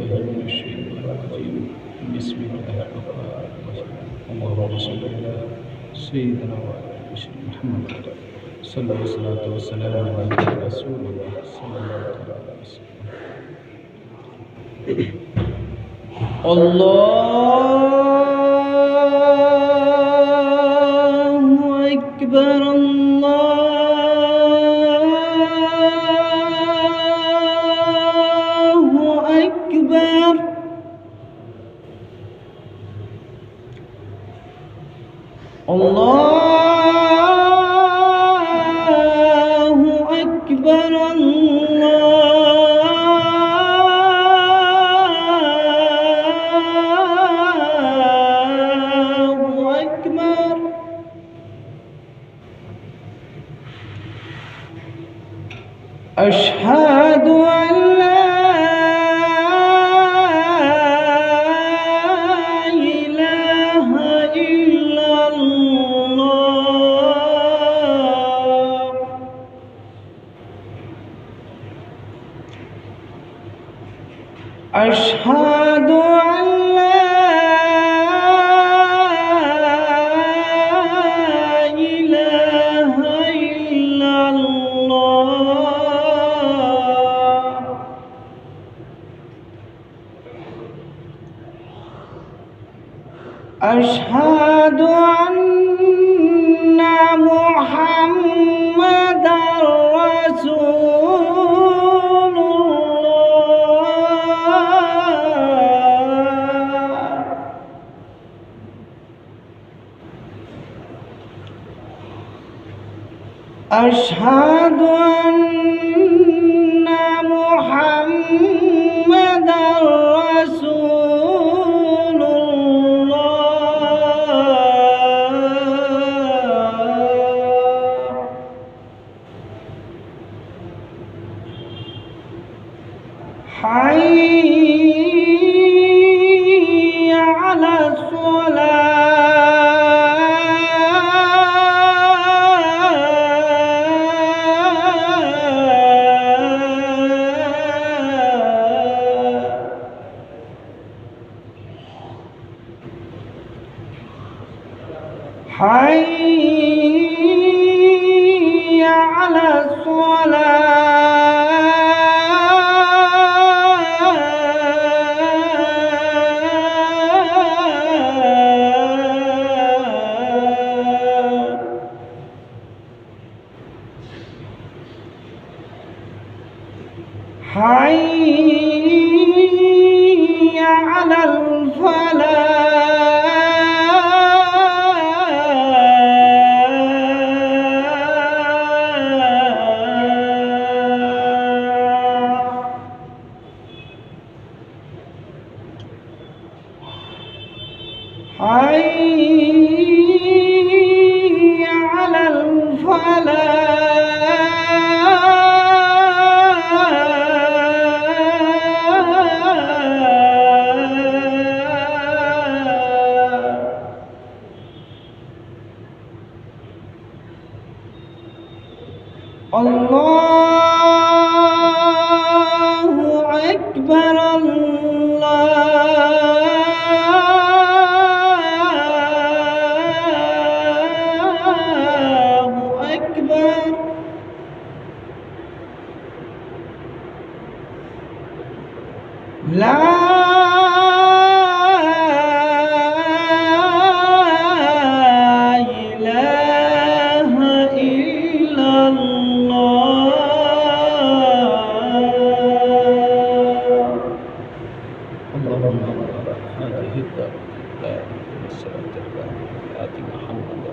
بالله من الشيطان الرجيم. بسم الله الرحمن الرحيم. اللهم صل على سيدنا محمد صلى الله عليه وسلم على رسول الله صلى الله عليه وسلم. الله أكبر الله أكبر. الله أكبر الله أكبر. أشهد أن لا إله إلا الله. أشهد أن لا إله إلا الله. أشهد أن محمدًا رسول الله. أشهد أن محمدًا رسول الله. حي على حي على حي على حي على الله أكبر الله أكبر. لا إله إلا الله. اللهم هذه الدار لا والصلاة على محمد